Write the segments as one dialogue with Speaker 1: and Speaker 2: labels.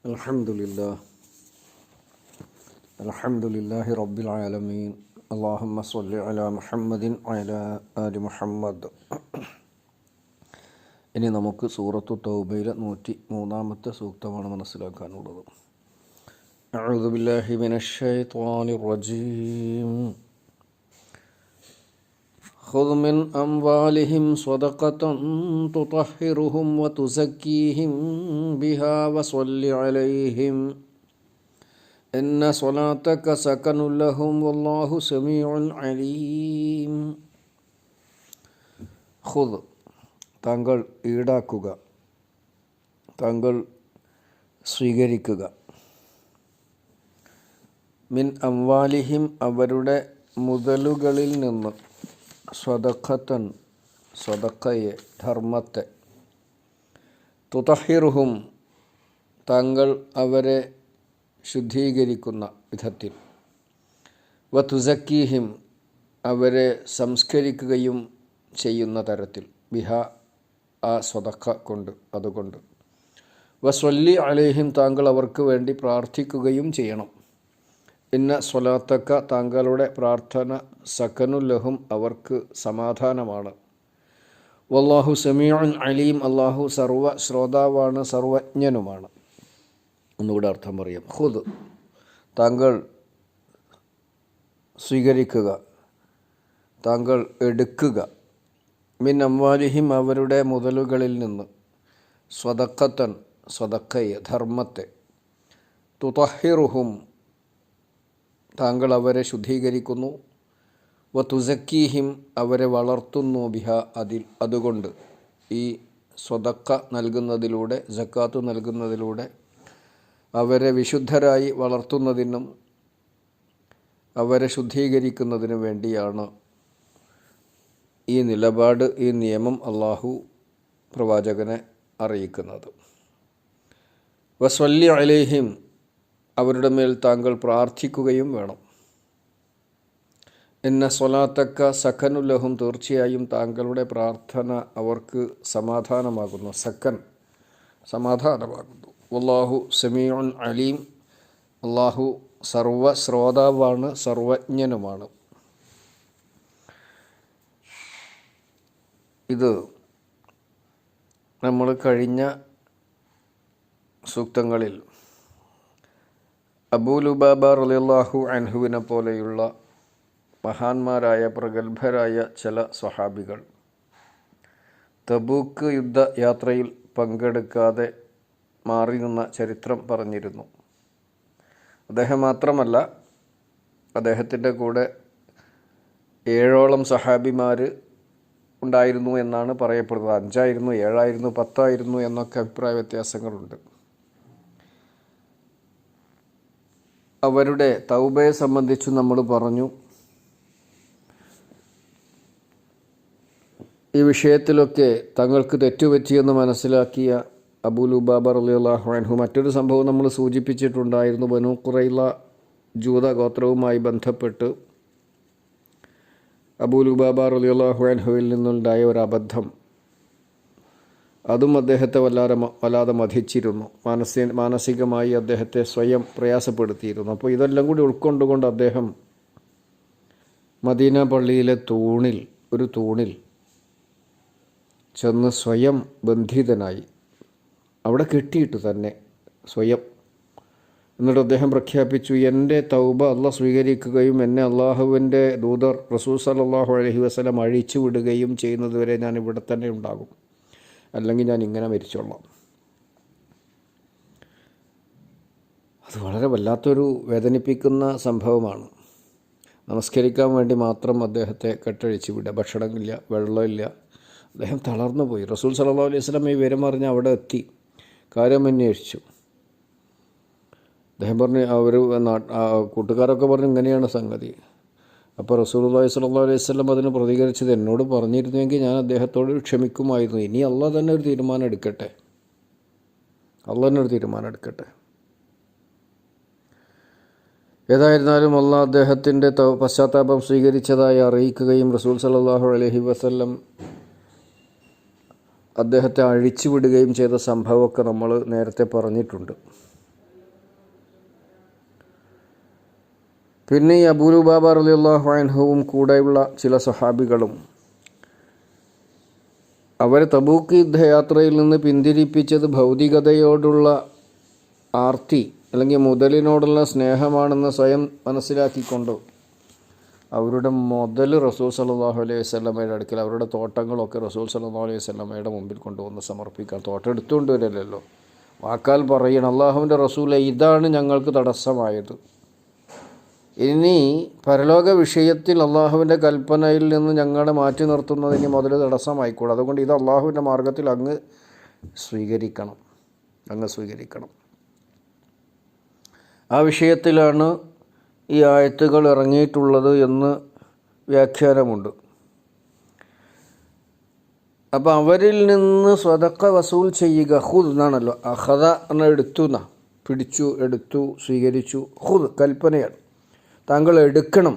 Speaker 1: അൽഹംദുലില്ലാഹി റബ്ബിൽ ആലമീൻ. അല്ലാഹുമ്മ സ്വല്ലി അലാ മുഹമ്മദിൻ വഅലാ ആലി മുഹമ്മദ്. ഇനി നമുക്ക് സൂറത്തു തൗബയിലെ 103-ാമത്തെ സൂക്തമാണ് മനസ്സിലാക്കാനുള്ളത്. അഊദു ബില്ലാഹി മിനശ് ശൈത്വാനിർ റജീം. ഖുദ് മിൻ അംവാലിഹിം സ്വദഖതൻ തുതഹിറുഹും വതുസക്കീഹിം ബിഹാ വസല്ലി അലൈഹിം ഇന്ന സ്വലാത്തക സകനുൽ ലഹും വല്ലാഹു സമീഉൻ അലീം. ഖുദ് താങ്കൾ ഈടാക്കുക, താങ്കൾ സ്വീകരിക്കുക. മിൻ അംവാലിഹിം അവരുടെ മുതലുകളിൽ നിന്ന്, സ്വദഖത്തൻ സ്വദഖയെ ധർമ്മത്തെ, തുതഹിറുഹും താങ്കൾ അവരെ ശുദ്ധീകരിക്കുന്ന വിധത്തിൽ, വതുസക്കീഹിം അവരെ സംസ്കരിക്കുകയും ചെയ്യുന്ന തരത്തിൽ, ബിഹ ആ സ്വദഖ കൊണ്ട്, അതുകൊണ്ട്, വസ്വല്ലി അലൈഹിം താങ്കൾ അവർക്ക് വേണ്ടി പ്രാർത്ഥിക്കുകയും ചെയ്യണം. ഇന്ന സ്വലാത്തക്ക താങ്കളുടെ പ്രാർത്ഥന സകനുൽ ലഹും അവർക്ക് സമാധാനമാണ്. വല്ലാഹു സമീഉൻ അലീം അല്ലാഹു സർവ ശ്രോതാവാണ്, സർവജ്ഞനുമാണ്. ഒന്നുകൂടെ അർത്ഥം പറയാം. ഖുദ് താങ്കൾ സ്വീകരിക്കുക, താങ്കൾ എടുക്കുക. മിൻ അംവാലിഹിം അവരുടെ മുതലുകളിൽ നിന്ന്, സ്വദഖത്തൻ സ്വദഖയെ ധർമ്മത്തെ, തുതഹിറുഹും താങ്കൾ അവരെ ശുദ്ധീകരിക്കുന്നു, വതുസക്കീഹിം അവരെ വളർത്തുന്നു, ബിഹ അതിൽ അതുകൊണ്ട്. ഈ സ്വദഖ നൽകുന്നതിലൂടെ, സക്കാത്ത് നൽകുന്നതിലൂടെ അവരെ വിശുദ്ധരായി വളർത്തുന്നതിനും അവരെ ശുദ്ധീകരിക്കുന്നതിനു വേണ്ടിയാണ് ഈ നിലപാട്, ഈ നിയമം അള്ളാഹു പ്രവാചകനെ അറിയിക്കുന്നത്. വസ്വല്ലി അലൈഹിം അവരുടെ മേൽ താങ്കൾ പ്രാർത്ഥിക്കുകയും വേണം. ഇന്ന സ്വലാത്തക്ക സകനുൽ ലഹും തീർച്ചയായും താങ്കളുടെ പ്രാർത്ഥന അവർക്ക് സമാധാനമാകുന്നു. സക്കൻ സമാധാനമാകുന്നു. വല്ലാഹു സമീഉൻ അലീം അല്ലാഹു സർവ ശ്രോതാവാണ്, സർവജ്ഞനുമാണ്. ഇത് നമ്മൾ കഴിഞ്ഞ സൂക്തങ്ങളിൽ അബൂ ലുബാബ റളിയല്ലാഹു അൻഹുവിനെ പോലെയുള്ള മഹാന്മാരായ പ്രഗത്ഭരായ ചില സ്വഹാബികൾ തബൂക്ക് യുദ്ധയാത്രയിൽ പങ്കെടുക്കാതെ മാറി നിന്ന ചരിത്രം പറഞ്ഞിരുന്നു. അദ്ദേഹം മാത്രമല്ല, അദ്ദേഹത്തിൻ്റെ കൂടെ 7ഓളം സഹാബിമാർ ഉണ്ടായിരുന്നു എന്നാണ് പറയപ്പെടുന്നത്. 5 7 10 എന്നൊക്കെ അഭിപ്രായ വ്യത്യാസങ്ങളുണ്ട്. അവരുടെ തൗബയെ സംബന്ധിച്ച് നമ്മൾ പറഞ്ഞു. ഈ വിഷയത്തിലൊക്കെ തങ്ങൾക്ക് തെറ്റുപറ്റിയെന്ന് മനസ്സിലാക്കിയ അബൂ ലുബാബ റളിയല്ലാഹു അൻഹു മറ്റൊരു സംഭവം നമ്മൾ സൂചിപ്പിച്ചിട്ടുണ്ടായിരുന്നു. ബനൂ ഖുറൈള ജൂത ഗോത്രവുമായി ബന്ധപ്പെട്ട് അബൂ ലുബാബ റളിയല്ലാഹു അൻഹുവിൽ നിന്നുണ്ടായ ഒരു അബദ്ധം, അതും അദ്ദേഹത്തെ വല്ലാതെ മഥിച്ചിരുന്നു. മാനസികമായി അദ്ദേഹത്തെ സ്വയം പ്രയാസപ്പെടുത്തിയിരുന്നു. അപ്പോൾ ഇതെല്ലാം കൂടി ഉൾക്കൊണ്ടുകൊണ്ട് അദ്ദേഹം മദീന പള്ളിയിലെ ഒരു തൂണിൽ ചെന്ന് സ്വയം ബന്ധിതനായി, അവിടെ കെട്ടിയിട്ട് തന്നെ സ്വയം. എന്നിട്ട് അദ്ദേഹം പ്രഖ്യാപിച്ചു, എൻ്റെ തൗബ അള്ളാഹ് സ്വീകരിക്കുകയും എന്നെ അള്ളാഹുവിൻ്റെ ദൂതർ റസൂൽ സല്ലല്ലാഹു അലൈഹി വസല്ലം അഴിച്ചു വിടുകയും ചെയ്യുന്നതുവരെ ഞാൻ ഇവിടെ തന്നെ ഉണ്ടാകും, അല്ലെങ്കിൽ ഞാൻ ഇങ്ങനെ മരിച്ചോളാം. അത് വളരെ വല്ലാത്തൊരു വേദനിപ്പിക്കുന്ന സംഭവമാണ്. നമസ്കരിക്കാൻ വേണ്ടി മാത്രം അദ്ദേഹത്തെ കെട്ടഴിച്ചു വിടുക. ഭക്ഷണമില്ല, വെള്ളമില്ല. അദ്ദേഹം തളർന്നു പോയി. റസൂൽ സല്ലല്ലാഹു അലൈഹി വസല്ലം ഈ വിവരം അറിഞ്ഞ് അവിടെ എത്തി, കാര്യം അന്വേഷിച്ചു. അദ്ദേഹം പറഞ്ഞു, കൂട്ടുകാരൊക്കെ പറഞ്ഞു ഇങ്ങനെയാണ് സംഗതി. അപ്പോൾ റസൂലുള്ളാഹി സ്വല്ലല്ലാഹു അലൈഹി വസല്ലം അതിന് പ്രതികരിച്ചത്, എന്നോട് പറഞ്ഞിരുന്നെങ്കിൽ ഞാൻ അദ്ദേഹത്തോട് ക്ഷമിക്കുമായിരുന്നു. ഇനി അള്ളാഹ് തന്നെ ഒരു തീരുമാനം എടുക്കട്ടെ, ഏതായിരുന്നാലും അള്ളാഹ് അദ്ദേഹത്തിൻ്റെ പശ്ചാത്താപം സ്വീകരിച്ചതായി അറിയിക്കുകയും റസൂൽ സല്ലല്ലാഹു അലൈഹി വസല്ലം അദ്ദേഹത്തെ അഴിച്ചുവിടുകയും ചെയ്ത സംഭവമൊക്കെ നമ്മൾ നേരത്തെ പറഞ്ഞിട്ടുണ്ട്. പിന്നെ ഈ അബൂ ലുബാബ റളിയല്ലാഹു അൻഹുവും കൂടെയുള്ള ചില സഹാബികളും അവരെ തബൂക്ക് യുദ്ധയാത്രയിൽ നിന്ന് പിന്തിരിപ്പിച്ചത് ഭൗതികതയോടുള്ള ആർത്തി അല്ലെങ്കിൽ മുതലിനോടുള്ള സ്നേഹമാണെന്ന് സ്വയം മനസ്സിലാക്കിക്കൊണ്ട് അവരുടെ മുതൽ റസൂൽ സല്ലല്ലാഹു അലൈഹി വസല്ലമയുടെ അടുക്കൽ, അവരുടെ തോട്ടങ്ങളൊക്കെ റസൂൽ സല്ലല്ലാഹു അലൈഹി വസല്ലമയുടെ മുമ്പിൽ കൊണ്ടുവന്ന് സമർപ്പിക്കാം. തോട്ടം എടുത്തുകൊണ്ട് വരില്ലല്ലോ, വാക്കാൽ പറയണം അള്ളാഹുവിൻ്റെ റസൂലെ ഇതാണ് ഞങ്ങൾക്ക് തടസ്സമായത്. ഇനി പരലോക വിഷയത്തിൽ അള്ളാഹുവിൻ്റെ കൽപ്പനയിൽ നിന്ന് ഞങ്ങളെ മാറ്റി നിർത്തുന്നതിന് മുതൽ തടസ്സമായിക്കൂടാ. അതുകൊണ്ട് ഇത് അള്ളാഹുവിൻ്റെ മാർഗത്തിൽ അങ്ങ് സ്വീകരിക്കണം. ആ വിഷയത്തിലാണ് ഈ ആയത്തുകൾ ഇറങ്ങിയിട്ടുള്ളത് എന്ന് വ്യാഖ്യാനമുണ്ട്. അപ്പോൾ അവരിൽ നിന്ന് സ്വതക്ക വസൂൽ ചെയ്യുക. ഹുദ് എന്നാണല്ലോ, അഹദ എന്ന എടുത്തു എന്നാ, പിടിച്ചു, എടുത്തു, സ്വീകരിച്ചു. ഹുദ് കൽപ്പനയാണ്, താങ്കൾ എടുക്കണം.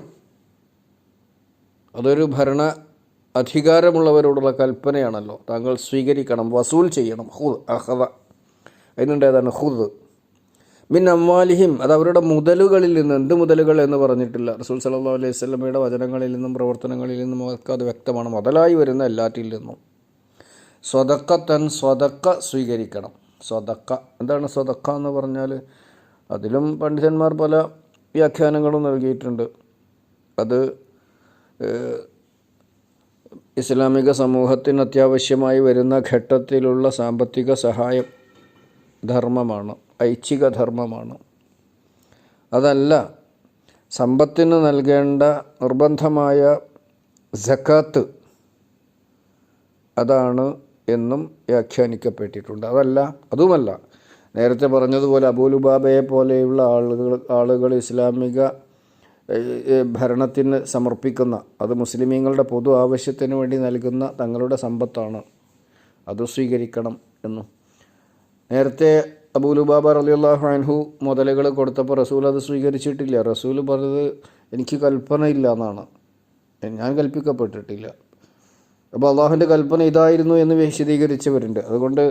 Speaker 1: അതൊരു ഭരണ അധികാരമുള്ളവരോടുള്ള കൽപ്പനയാണല്ലോ, താങ്കൾ സ്വീകരിക്കണം, വസൂൽ ചെയ്യണം. ഹുദ് അഹദ അതിനുണ്ടേതാണ് ഹുദ്. മിൻ അംവാലിഹിം, അത് അവരുടെ മുതലുകളിൽ നിന്ന്. എന്ത് മുതലുകൾ എന്ന് പറഞ്ഞിട്ടില്ല. റസൂൽ സല്ലല്ലാഹു അലൈഹി വസല്ലമയുടെ വചനങ്ങളിൽ നിന്നും പ്രവർത്തനങ്ങളിൽ നിന്നും ഒക്കെ അത് വ്യക്തമാണ്. മുതലായി വരുന്ന എല്ലാറ്റിൽ നിന്നും സ്വതക്കത്തൻ, സ്വതക്ക സ്വീകരിക്കണം. സ്വതക്ക എന്താണ് സ്വതക്ക എന്ന് പറഞ്ഞാൽ? അതിലും പണ്ഡിതന്മാർ പല വ്യാഖ്യാനങ്ങളും നൽകിയിട്ടുണ്ട്. അത് ഇസ്ലാമിക സമൂഹത്തിന് അത്യാവശ്യമായി വരുന്ന ഘട്ടത്തിലുള്ള സാമ്പത്തിക സഹായം ധർമ്മമാണ്, ഐച്ഛിക ധർമ്മമാണ്. അതല്ല സമ്പത്തിന് നൽകേണ്ട നിർബന്ധമായ സക്കാത്ത്, അതാണ് എന്നും വ്യാഖ്യാനിക്കപ്പെട്ടിട്ടുണ്ട്. അതുമല്ല നേരത്തെ പറഞ്ഞതുപോലെ അബൂ ലുബാബയെ പോലെയുള്ള ആളുകൾ ഇസ്ലാമിക ഭരണത്തിന് സമർപ്പിക്കുന്ന, അത് മുസ്ലിമീങ്ങളുടെ പൊതു ആവശ്യത്തിന് വേണ്ടി നൽകുന്ന തങ്ങളുടെ സമ്പത്താണ്, അത് സ്വീകരിക്കണം എന്നും. നേരത്തെ അബൂ ലുബാബ റളിയല്ലാഹു അൻഹു മുതലുകൾ കൊടുത്തപ്പോൾ റസൂൽ അത് സ്വീകരിച്ചിട്ടില്ല. റസൂൽ പറഞ്ഞത് എനിക്ക് കൽപ്പന ഇല്ല എന്നാണ്, ഞാൻ കൽപ്പിക്കപ്പെട്ടിട്ടില്ല. അപ്പോൾ അള്ളാഹുവിൻ്റെ കൽപ്പന ഇതായിരുന്നു എന്ന് വിശദീകരിച്ചവരുണ്ട്. അതുകൊണ്ട്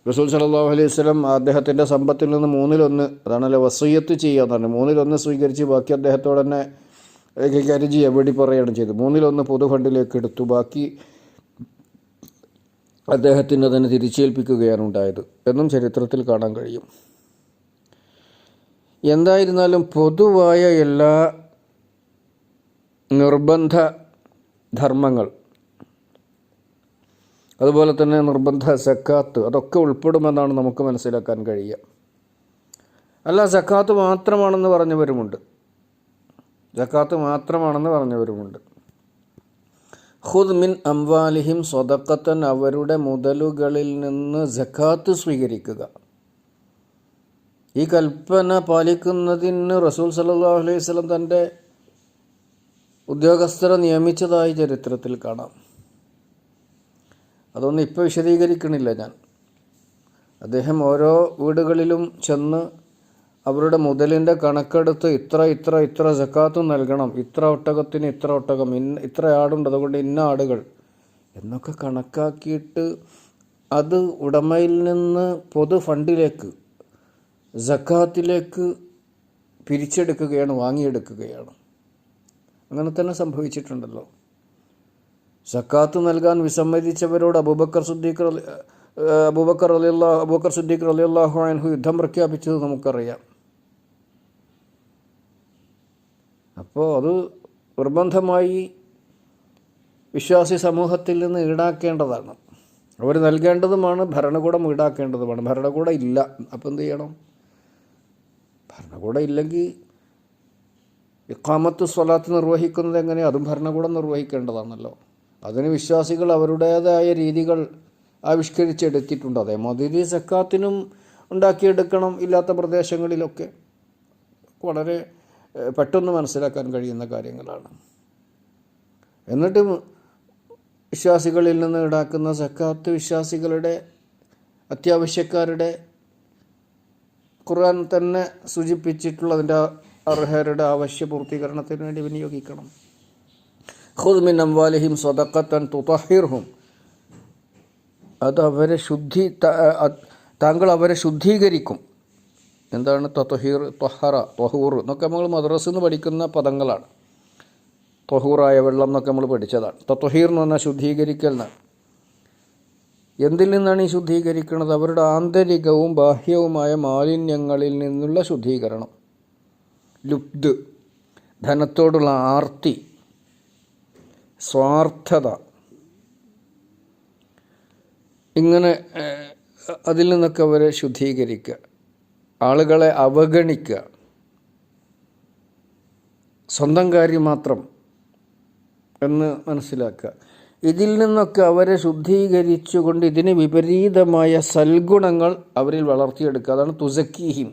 Speaker 1: റസൂൽ സല്ലല്ലാഹു അലൈഹി വസല്ലം അദ്ദേഹത്തിൻ്റെ സമ്പത്തിൽ നിന്ന് 1/3, അതാണല്ലോ വസിയ്യത്ത് ചെയ്യുക എന്നാണ്, 1/3 സ്വീകരിച്ച് ബാക്കി അദ്ദേഹത്തോട് തന്നെ കൈകാര്യം ചെയ്യാൻ വേണ്ടി പറയുകയാണ് ചെയ്തത്. 1/3 പൊതു ഫണ്ടിലേക്ക് എടുത്തു, ബാക്കി അദ്ദേഹത്തിന് അതിനെ തിരിച്ചേൽപ്പിക്കുകയാണ് ഉണ്ടായത് എന്നും ചരിത്രത്തിൽ കാണാൻ കഴിയും. എന്തായിരുന്നാലും പൊതുവായ എല്ലാ നിർബന്ധ ധർമ്മങ്ങൾ, അതുപോലെ തന്നെ നിർബന്ധ സക്കാത്ത്, അതൊക്കെ ഉൾപ്പെടുമെന്നാണ് നമുക്ക് മനസ്സിലാക്കാൻ കഴിയുക. അല്ല സക്കാത്ത് മാത്രമാണെന്ന് പറഞ്ഞവരുമുണ്ട്. ഖുദ് മിൻ അംവാലിഹിം സ്വദഖത്തൻ, അവരുടെ മുതലുകളിൽ നിന്ന് സക്കാത്ത് സ്വീകരിക്കുക. ഈ കൽപ്പന പാലിക്കുന്നതിന് റസൂൽ സല്ലല്ലാഹു അലൈഹി വസല്ലം തൻ്റെ ഉദ്യോഗസ്ഥരെ നിയമിച്ചതായി ചരിത്രത്തിൽ കാണാം. അതൊന്നും ഇപ്പോൾ വിശദീകരിക്കണില്ല ഞാൻ. അദ്ദേഹം ഓരോ വീടുകളിലും ചെന്ന് അവരുടെ മുതലിൻ്റെ കണക്കെടുത്ത് ഇത്ര സക്കാത്തും നൽകണം, ഇത്ര ഒട്ടകത്തിന് ഇത്ര ഒട്ടകം, ഇത്ര ആടുണ്ട്, അതുകൊണ്ട് ഇന്ന ആടുകൾ എന്നൊക്കെ കണക്കാക്കിയിട്ട് അത് ഉടമയിൽ നിന്ന് പൊതു ഫണ്ടിലേക്ക്, സക്കാത്തിലേക്ക് പിരിച്ചെടുക്കുകയാണ്, വാങ്ങിയെടുക്കുകയാണ്. അങ്ങനെ തന്നെ സംഭവിച്ചിട്ടുണ്ടല്ലോ. സക്കാത്ത് നൽകാൻ വിസമ്മതിച്ചവരോട് അബൂബക്കർ സിദ്ദീഖ് റളിയല്ലാഹു അൻഹു യുദ്ധം പ്രഖ്യാപിച്ചത് നമുക്കറിയാം. അപ്പോൾ അത് നിർബന്ധമായി വിശ്വാസി സമൂഹത്തിൽ നിന്ന് ഈടാക്കേണ്ടതാണ്, അവർ നൽകേണ്ടതുമാണ്, ഭരണകൂടം ഈടാക്കേണ്ടതുമാണ്. ഭരണകൂടം ഇല്ല, അപ്പോൾ എന്ത് ചെയ്യണം? ഭരണകൂടം ഇല്ലെങ്കിൽ ഇഖാമത്ത് സ്വലാത്ത് നിർവഹിക്കുന്നത് എങ്ങനെ? അതും ഭരണകൂടം നിർവഹിക്കേണ്ടതാണല്ലോ. അതിന് വിശ്വാസികൾ അവരുടേതായ രീതികൾ ആവിഷ്കരിച്ചെടുത്തിട്ടുണ്ട്. അതേമാതിരി സക്കാത്തിനും ഉണ്ടാക്കിയെടുക്കണം. ഇല്ലാത്ത പ്രദേശങ്ങളിലൊക്കെ വളരെ പെട്ടെന്ന് മനസ്സിലാക്കാൻ കഴിയുന്ന കാര്യങ്ങളാണ്. എന്നിട്ട് വിശ്വാസികളിൽ നിന്ന് ഈടാക്കുന്ന സക്കാത്ത് വിശ്വാസികളുടെ, അത്യാവശ്യക്കാരുടെ, ഖുർആൻ തന്നെ സൂചിപ്പിച്ചിട്ടുള്ളതിൻ്റെ അർഹരുടെ ആവശ്യ പൂർത്തീകരണത്തിന് വേണ്ടി വിനിയോഗിക്കണം. ഖുദ് മിൻ അംവാലിഹിം സ്വദഖത്തൻ തുതഹിർഹും, അത് അവരെ താങ്കൾ അവരെ ശുദ്ധീകരിക്കും. എന്താണ് തത്വഹീർ, ത്വഹറ, ത്വഹൂർ എന്നൊക്കെ നമ്മൾ മദ്രസയിൽ നിന്ന് പഠിക്കുന്ന പദങ്ങളാണ്. ത്വഹൂറായ വെള്ളം എന്നൊക്കെ നമ്മൾ പഠിച്ചതാണ്. തത്വഹീർ എന്ന് പറഞ്ഞാൽ ശുദ്ധീകരിക്കൽ എന്നാണ്. എന്തിൽ നിന്നാണ് ഈ ശുദ്ധീകരിക്കുന്നത്? അവരുടെ ആന്തരികവും ബാഹ്യവുമായ മാലിന്യങ്ങളിൽ നിന്നുള്ള ശുദ്ധീകരണം. ലുബ്ദ്, ധനത്തോടുള്ള ആർത്തി, സ്വാർത്ഥത, ഇങ്ങനെ അതിൽ നിന്നൊക്കെ അവരെ ശുദ്ധീകരിക്കുക. ആളുകളെ അവഗണിക്കുക, സ്വന്തം കാര്യം മാത്രം എന്ന് മനസ്സിലാക്കുക. ഇതിൽ നിന്നൊക്കെ അവരെ ശുദ്ധീകരിച്ചുകൊണ്ട് ഇതിന് വിപരീതമായ സൽഗുണങ്ങൾ അവരിൽ വളർത്തിയെടുക്കുക. അതാണ് തുസക്കീഹിം.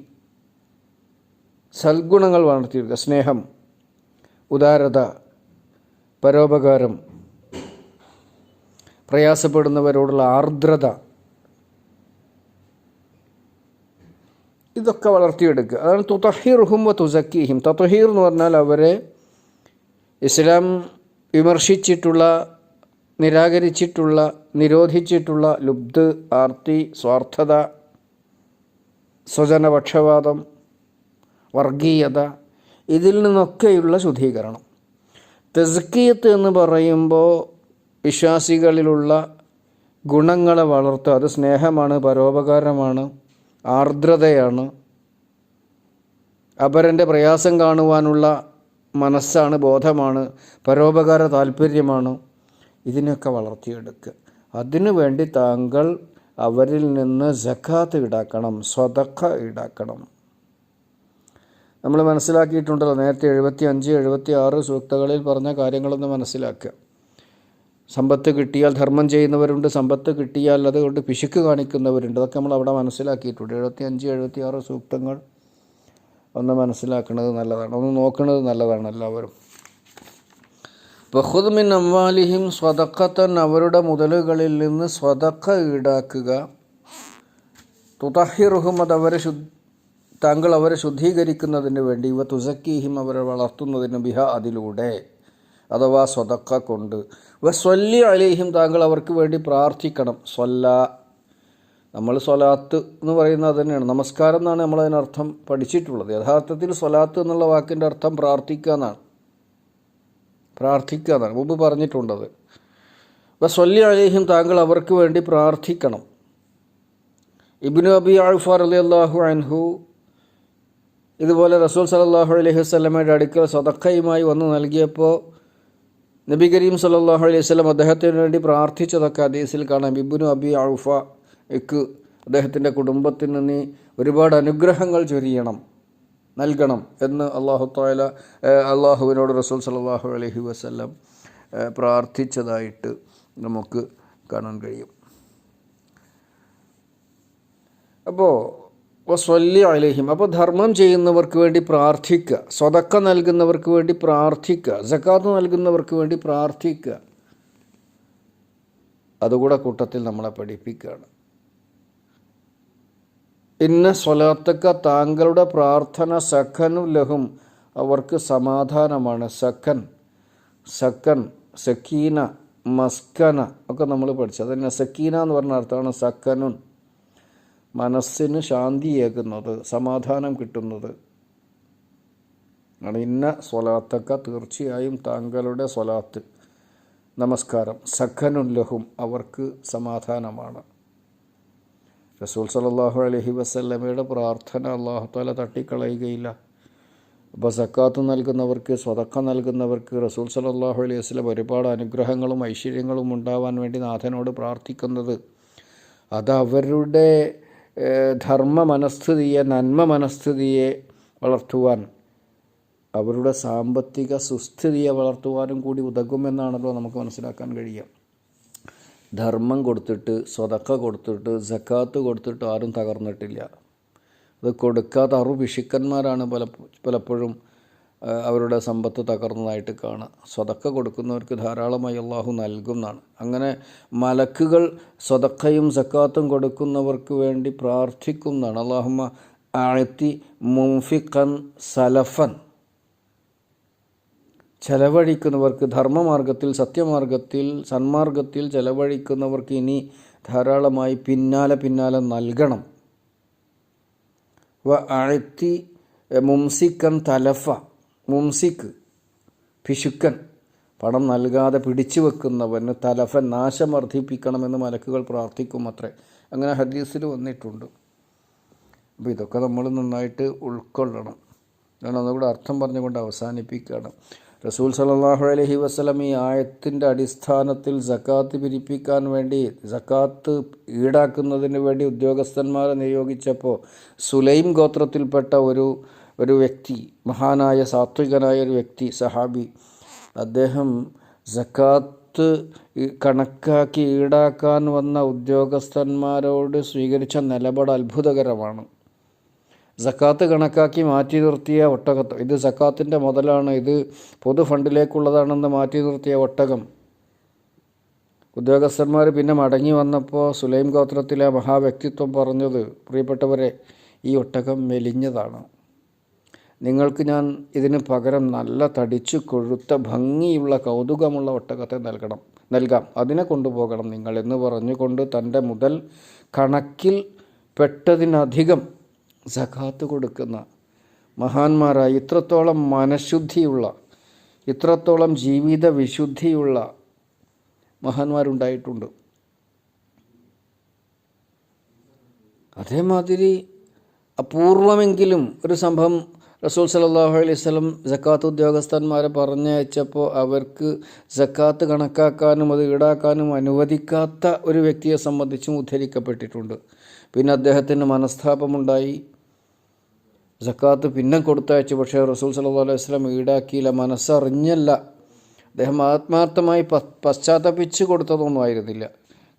Speaker 1: സൽഗുണങ്ങൾ വളർത്തിയെടുക്കുക. സ്നേഹം, ഉദാരത, പരോപകാരം, പ്രയാസപ്പെടുന്നവരോടുള്ള ആർദ്രത, ഇതൊക്കെ വളർത്തിയെടുക്കുക. അതാണ് തുതഹിറുഹും വ തുസക്കീഹിം. തത്വഹീർ എന്ന് പറഞ്ഞാൽ അവരെ ഇസ്ലാം വിമർശിച്ചിട്ടുള്ള, നിരാകരിച്ചിട്ടുള്ള, നിരോധിച്ചിട്ടുള്ള ലുബ്ദ്, ആർത്തി, സ്വാർത്ഥത, സ്വജനപക്ഷപാതം, വർഗീയത, ഇതിൽ നിന്നൊക്കെയുള്ള ശുദ്ധീകരണം. തസ്കിയത്ത് എന്ന് പറയുമ്പോൾ വിശ്വാസികളിലുള്ള ഗുണങ്ങളെ വളർത്തുക. അത് സ്നേഹമാണ്, പരോപകാരമാണ്, ആർദ്രതയാണ്, അപരൻ്റെ പ്രയാസം കാണുവാനുള്ള മനസ്സാണ്, ബോധമാണ്, പരോപകാര താല്പര്യമാണ്. ഇതിനൊക്കെ വളർത്തിയെടുക്കുക. അതിനു വേണ്ടി താങ്കൾ അവരിൽ നിന്ന് സക്കാത്ത് ഈടാക്കണം, സ്വതക്ക ഈടാക്കണം. നമ്മൾ മനസ്സിലാക്കിയിട്ടുണ്ടല്ലോ നേരത്തെ 75, 76 സൂക്തങ്ങളിൽ പറഞ്ഞ കാര്യങ്ങളൊന്ന് മനസ്സിലാക്കുക. സമ്പത്ത് കിട്ടിയാൽ ധർമ്മം ചെയ്യുന്നവരുണ്ട്, സമ്പത്ത് കിട്ടിയാൽ അതുകൊണ്ട് പിശുക്ക് കാണിക്കുന്നവരുണ്ട്. അതൊക്കെ നമ്മൾ അവിടെ മനസ്സിലാക്കിയിട്ടുണ്ട്. 75, 76 സൂക്തങ്ങൾ ഒന്ന് മനസ്സിലാക്കുന്നത് നല്ലതാണ്, ഒന്ന് നോക്കുന്നത് നല്ലതാണ് എല്ലാവരും. വഖുദ് മിൻ അംവാലിഹിം സ്വദഖത്തൻ, അവരുടെ മുതലുകളിൽ നിന്ന് സ്വതക്ക ഈടാക്കുക. തുതഹിറുഹും, അതവരെ താങ്കൾ അവരെ ശുദ്ധീകരിക്കുന്നതിന് വേണ്ടി. വ തുസക്കീഹിം, അവരെ വളർത്തുന്നതിന് ബിഹ, അതിലൂടെ, അഥവാ സ്വതക്ക കൊണ്ട്. വ സ്വല്ലി അലൈഹിം, താങ്കൾ അവർക്ക് വേണ്ടി പ്രാർത്ഥിക്കണം. സ്വല്ല, നമ്മൾ സ്വലാത്ത് എന്ന് പറയുന്നത് തന്നെയാണ്, നമസ്കാരം എന്നാണ് നമ്മളതിനർത്ഥം പഠിച്ചിട്ടുള്ളത്. യഥാർത്ഥത്തിൽ സ്വലാത്ത് എന്നുള്ള വാക്കിൻ്റെ അർത്ഥം പ്രാർത്ഥിക്കുക എന്നാണ്. മുമ്പ് പറഞ്ഞിട്ടുണ്ടത്. വ സ്വല്ലി അലൈഹിം, താങ്കൾ അവർക്ക് വേണ്ടി പ്രാർത്ഥിക്കണം. ഇബ്നു അബി ഔഫ റളിയല്ലാഹു അൻഹു ഇതുപോലെ റസൂൽ സല്ലല്ലാഹു അലൈഹി വസല്ലമയുടെ അടുക്കൽ സദഖയുമായി വന്ന് നൽകിയപ്പോൾ നബി കരീം സല്ലല്ലാഹു അലൈഹി വസല്ലം അദ്ദേഹത്തിന് വേണ്ടി പ്രാർത്ഥിച്ചതൊക്കെ ഹദീസിൽ കാണാം. ഇബ്നു അബി ഔഫയ്ക്ക് അദ്ദേഹത്തിൻ്റെ കുടുംബത്തിന് നീ ഒരുപാട് അനുഗ്രഹങ്ങൾ ചൊരിയണം, നൽകണം എന്ന് അള്ളാഹുവിനോട് റസൂൽ സല്ലല്ലാഹു അലൈഹി വസല്ലം പ്രാർത്ഥിച്ചതായിട്ട് നമുക്ക് കാണാൻ കഴിയും. അപ്പോൾ വസ്വല്ലി അലൈഹിം, അപ്പോൾ ധർമ്മം ചെയ്യുന്നവർക്ക് വേണ്ടി പ്രാർത്ഥിക്കുക, സ്വതക്ക നൽകുന്നവർക്ക് വേണ്ടി പ്രാർത്ഥിക്കുക, സക്കാത്ത് നൽകുന്നവർക്ക് വേണ്ടി പ്രാർത്ഥിക്കുക. അതുകൂടെ കൂട്ടത്തിൽ നമ്മളെ പഠിപ്പിക്കുകയാണ്. ഇന്ന സ്വലാത്തക്ക, താങ്കളുടെ പ്രാർത്ഥന സഖനു ലഹും, അവർക്ക് സമാധാനമാണ്. സക്കൻ, സക്കീന, മസ്കന ഒക്കെ നമ്മൾ പഠിച്ചത്. അതന്നെ സക്കീന എന്ന് പറഞ്ഞ അർത്ഥമാണ് സക്കനുൻ, മനസ്സിന് ശാന്തിയേകുന്നത്, സമാധാനം കിട്ടുന്നത് ആണ്. ഇന്ന സ്വലാത്തക്ക, തീർച്ചയായും താങ്കളുടെ സ്വലാത്ത്, നമസ്കാരം, സഖനുല്ലഹും, അവർക്ക് സമാധാനമാണ്. റസൂൽ സല്ലല്ലാഹു അലൈഹി വസല്ലമയുടെ പ്രാർത്ഥന അല്ലാഹു തആല തട്ടിക്കളയുകയില്ല. അപ്പോൾ സക്കാത്ത് നൽകുന്നവർക്ക്, സ്വതക്ക നൽകുന്നവർക്ക് റസൂൽ സല്ലല്ലാഹു അലൈഹി വസല്ലം ഒരുപാട് അനുഗ്രഹങ്ങളും ഐശ്വര്യങ്ങളും ഉണ്ടാവാൻ വേണ്ടി നാഥനോട് പ്രാർത്ഥിക്കുന്നത്, അത് അവരുടെ ധർമ്മ മനസ്ഥിതിയെ, നന്മ മനസ്ഥിതിയെ വളർത്തുവാൻ, അവരുടെ സാമ്പത്തിക സുസ്ഥിതിയെ വളർത്തുവാനും കൂടി ഉതകുമെന്നാണല്ലോ നമുക്ക് മനസ്സിലാക്കാൻ കഴിയുക. ധർമ്മം കൊടുത്തിട്ട്, സ്വതക്ക കൊടുത്തിട്ട്, സക്കാത്ത് കൊടുത്തിട്ട് ആരും തകർന്നിട്ടില്ല. അത് കൊടുക്കാത്ത പിശുക്കന്മാരാണ് പലപ്പോഴും അവരുടെ സമ്പത്ത് തകർന്നതായിട്ട് കാണുക. സ്വതക്ക കൊടുക്കുന്നവർക്ക് ധാരാളമായി അള്ളാഹു നൽകും എന്നാണ്. അങ്ങനെ മലക്കുകൾ സ്വതക്കയും സക്കാത്തും കൊടുക്കുന്നവർക്ക് വേണ്ടി പ്രാർത്ഥിക്കും എന്നാണ്. അല്ലാഹുമ്മ ആഅതി മുൻഫിഖൻ സലഫൻ, ചെലവഴിക്കുന്നവർക്ക്, ധർമ്മമാർഗത്തിൽ, സത്യമാർഗത്തിൽ, സന്മാർഗത്തിൽ ചെലവഴിക്കുന്നവർക്ക് ഇനി ധാരാളമായി പിന്നാലെ നൽകണം. വ അഴ്ത്തി മുംസിക്കൻ തലഫ, മുംസിക്ക് പിശുക്കൻ, പണം നൽകാതെ പിടിച്ചു വെക്കുന്നവന് തലഫൻ നാശം വർദ്ധിപ്പിക്കണമെന്ന് മലക്കുകൾ പ്രാർത്ഥിക്കും അത്രേ. അങ്ങനെ ഹദീസിൽ വന്നിട്ടുണ്ട്. അപ്പോൾ ഇതൊക്കെ നമ്മൾ നന്നായിട്ട് ഉൾക്കൊള്ളണം. ഞാൻ ഒന്നുകൂടെ അർത്ഥം പറഞ്ഞുകൊണ്ട് അവസാനിപ്പിക്കുകയാണ്. റസൂൽ സല്ലല്ലാഹു അലൈഹി വസല്ലം ഈ ആയത്തിൻ്റെ അടിസ്ഥാനത്തിൽ സക്കാത്ത് പിരിപ്പിക്കാൻ വേണ്ടി, സക്കാത്ത് ഈടാക്കുന്നതിന് വേണ്ടി ഉദ്യോഗസ്ഥന്മാരെ നിയോഗിച്ചപ്പോൾ സുലൈം ഗോത്രത്തിൽപ്പെട്ട ഒരു വ്യക്തി, മഹാനായ സാത്വികനായ ഒരു വ്യക്തി, സഹാബി, അദ്ദേഹം സക്കാത്ത് കണക്കാക്കി ഈടാക്കാൻ വന്ന ഉദ്യോഗസ്ഥന്മാരോട് സ്വീകരിച്ച നിലപാട് അത്ഭുതകരമാണ്. സക്കാത്ത് കണക്കാക്കി മാറ്റി നിർത്തിയ ഒട്ടകത്ത്, ഇത് സക്കാത്തിൻ്റെ മുതലാണ്, ഇത് പൊതു ഫണ്ടിലേക്കുള്ളതാണെന്ന് മാറ്റി നിർത്തിയ ഒട്ടകം, ഉദ്യോഗസ്ഥന്മാർ പിന്നെ മടങ്ങി വന്നപ്പോൾ സുലൈം ഗോത്രത്തിലെ മഹാവ്യക്തിത്വം പറഞ്ഞത്, പ്രിയപ്പെട്ടവരെ, ഈ ഒട്ടകം മെലിഞ്ഞതാണ്, നിങ്ങൾക്ക് ഞാൻ ഇതിന് പകരം നല്ല തടിച്ചു കൊഴുത്ത ഭംഗിയുള്ള കൗതുകമുള്ള ഒട്ടകത്തെ നൽകാം, അതിനെ കൊണ്ടുപോകണം നിങ്ങൾ എന്ന് പറഞ്ഞുകൊണ്ട് തൻ്റെ മുതൽ കണക്കിൽ പെട്ടതിനധികം സക്കാത്ത് കൊടുക്കുന്ന മഹാന്മാരായി, ഇത്രത്തോളം മനഃശുദ്ധിയുള്ള, ഇത്രത്തോളം ജീവിത വിശുദ്ധിയുള്ള മഹാന്മാരുണ്ടായിട്ടുണ്ട്. അതേമാതിരി അപൂർവമെങ്കിലും ഒരു സംഭവം റസൂൽ സല്ലല്ലാഹു അലൈഹി വസല്ലം സക്കാത്ത് ഉദ്യോഗസ്ഥന്മാരെ പറഞ്ഞയച്ചപ്പോൾ അവർക്ക് സക്കാത്ത് കണക്കാക്കാനും അത് ഈടാക്കാനും അനുവദിക്കാത്ത ഒരു വ്യക്തിയെ സംബന്ധിച്ചും ഉദ്ധരിക്കപ്പെട്ടിട്ടുണ്ട്. പിന്നെ അദ്ദേഹത്തിന് മനസ്താപമുണ്ടായി, സക്കാത്ത് പിന്നെ കൊടുത്തയച്ചു. പക്ഷേ റസൂൽ സല്ലല്ലാഹു അലൈഹി വസല്ലം ഈടാക്കിയില്ല, മനസ്സറിഞ്ഞല്ല. അദ്ദേഹം ആത്മാർത്ഥമായി പശ്ചാത്തപിച്ച് കൊടുത്തതൊന്നും ആയിരുന്നില്ല.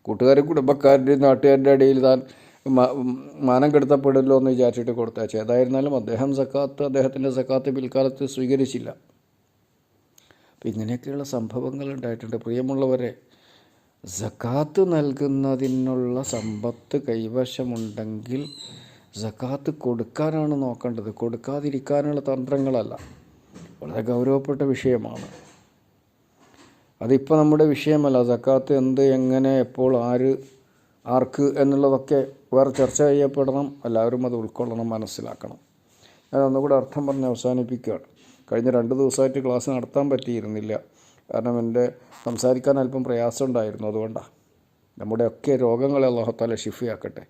Speaker 1: കൂട്ടുകാരും കുടുംബക്കാരുടെ നാട്ടുകാരുടെ ഇടയിൽ താൻ മാനം കെടുത്തപ്പെടില്ലോ എന്ന് വിചാരിച്ചിട്ട് കൊടുത്തയച്ചു. ഏതായിരുന്നാലും അദ്ദേഹത്തിൻ്റെ സക്കാത്ത് പിൽക്കാലത്ത് സ്വീകരിച്ചില്ല. അപ്പം ഇങ്ങനെയൊക്കെയുള്ള സംഭവങ്ങൾ ഉണ്ടായിട്ടുണ്ട്. പ്രിയമുള്ളവരെ, സക്കാത്ത് നൽകുന്നതിനുള്ള സമ്പത്ത് കൈവശമുണ്ടെങ്കിൽ സക്കാത്ത് കൊടുക്കാനാണ് നോക്കേണ്ടത്, കൊടുക്കാതിരിക്കാനുള്ള തന്ത്രങ്ങളല്ല. വളരെ ഗൗരവപ്പെട്ട വിഷയമാണ്. അതിപ്പോൾ നമ്മുടെ വിഷയമല്ല. സക്കാത്ത് എന്ത്, എങ്ങനെ, എപ്പോൾ, ആർക്ക് എന്നുള്ളതൊക്കെ വേറെ ചർച്ച ചെയ്യപ്പെടണം. എല്ലാവരും അത് ഉൾക്കൊള്ളണം, മനസ്സിലാക്കണം. ഞാൻ ഒന്നുകൂടെ അർത്ഥം പറഞ്ഞ് അവസാനിപ്പിക്കുകയാണ്. കഴിഞ്ഞ 2 ദിവസമായിട്ട് ക്ലാസ് നടത്താൻ പറ്റിയിരുന്നില്ല. കാരണം എൻ്റെ സംസാരിക്കാൻ അല്പം പ്രയാസം ഉണ്ടായിരുന്നു. അതുകൊണ്ടാണ്. നമ്മുടെയൊക്കെ രോഗങ്ങളെ അല്ലാഹു തആല ശിഫയാക്കട്ടെ.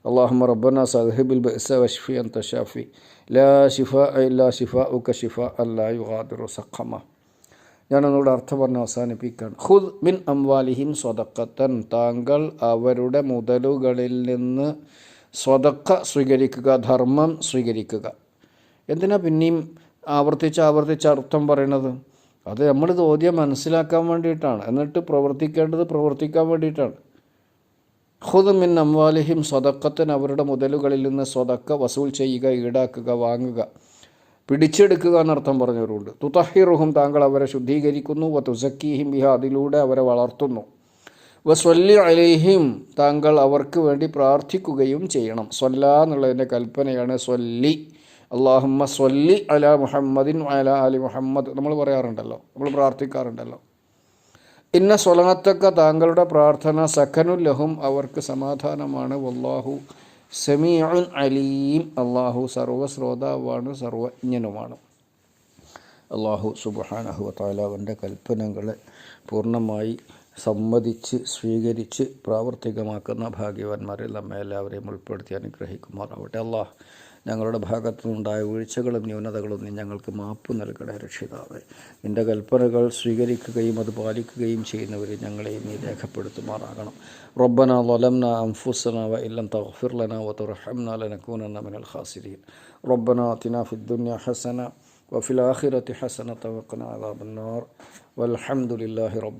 Speaker 1: അല്ലാഹുമ്മ റബ്ബനാ സദ്ഹിബിൽ ബഅസ വശ്ഫി അൻത ഷാഫി ലാ ശിഫാഅ ഇല്ലാ ശിഫാഉക ശിഫാഅൻ ലാ യുഗാദിറു സഖമ. ഞാനൊന്നുകൂടെ അർത്ഥം പറഞ്ഞ് അവസാനിപ്പിക്കുകയാണ്. ഖുദ് മിൻ അംവാലിഹിം സ്വദഖത്തൻ, താങ്കൾ അവരുടെ മുതലുകളിൽ നിന്ന് സ്വദഖ സ്വീകരിക്കുക, ധർമ്മം സ്വീകരിക്കുക. എന്തിനാ പിന്നെയും ആവർത്തിച്ച് അർത്ഥം പറയണത്? അത് നമ്മളിത് ഓദ്യം മനസ്സിലാക്കാൻ വേണ്ടിയിട്ടാണ്. എന്നിട്ട് പ്രവർത്തിക്കേണ്ടത് പ്രവർത്തിക്കാൻ വേണ്ടിയിട്ടാണ്. ഖുദ് മിൻ അംവാലിഹിം സ്വദഖത്തൻ, അവരുടെ മുതലുകളിൽ നിന്ന് സ്വദഖ വസൂൽ ചെയ്യുക, ഈടാക്കുക, വാങ്ങുക, പിടിച്ചെടുക്കുക എന്നർത്ഥം പറഞ്ഞവരുണ്ട്. തുതഹിറുഹും, താങ്കൾ അവരെ ശുദ്ധീകരിക്കുന്നു. വ തുസക്കീഹിം ബിഹ, അതിലൂടെ അവരെ വളർത്തുന്നു. വ സ്വല്ലി അലൈഹിം, താങ്കൾ അവർക്ക് വേണ്ടി പ്രാർത്ഥിക്കുകയും ചെയ്യണം. സ്വല്ല എന്നുള്ളതിൻ്റെ കൽപ്പനയാണ് സ്വല്ലി. അല്ലാഹുമ്മ സ്വല്ലി അലാ മുഹമ്മദിൻ അലാ അലി മുഹമ്മദ് നമ്മൾ പറയാറുണ്ടല്ലോ, നമ്മൾ പ്രാർത്ഥിക്കാറുണ്ടല്ലോ. ഇന്ന സ്വലാത്തക്ക, താങ്കളുടെ പ്രാർത്ഥന സക്കനുൽ ലഹും, അവർക്ക് സമാധാനമാണ്. വല്ലാഹു സമീഉൻ അലീം, അല്ലാഹു സർവ്വശ്രോതാവാണ്, സർവജ്ഞനുമാണ്. അല്ലാഹു സുബ്ഹാനഹു വ തആല അവൻ്റെ കൽപ്പനകളെ പൂർണ്ണമായി സമ്മതിച്ച് സ്വീകരിച്ച് പ്രാവർത്തികമാക്കുന്ന ഭാഗ്യവാന്മാരിൽ നമ്മെ എല്ലാവരെയും ഉൾപ്പെടുത്തി അനുഗ്രഹിക്കുമാറാവട്ടെ. അല്ലാഹ് ഞങ്ങളുടെ ഭാഗത്തു നിന്നുണ്ടായ വീഴ്ചകളും ന്യൂനതകളും നീ ഞങ്ങൾക്ക് മാപ്പ് നൽകണേ രക്ഷിതാവേ. നിൻ്റെ കൽപ്പനകൾ സ്വീകരിക്കുകയും അത് പാലിക്കുകയും ചെയ്യുന്നവരെ ഞങ്ങളെയും നീ രേഖപ്പെടുത്തുമാറാകണം. റബ്ബനാ ളലംനാ അൻഫുസനാ വഇല്ലം തഗ്ഫിർ ലനാ വതർഹംനാ ലനകൂനന്ന മിനൽ ഖാസിരീൻ. റബ്ബനാ ആതിനാ ഫിദ്ദുനിയ ഹസന വഫിൽ ആഖിറതി ഹസനത വഖിനാ അദാബന്നാർ. വൽഹംദുലില്ലാഹി റബ്ബിൽ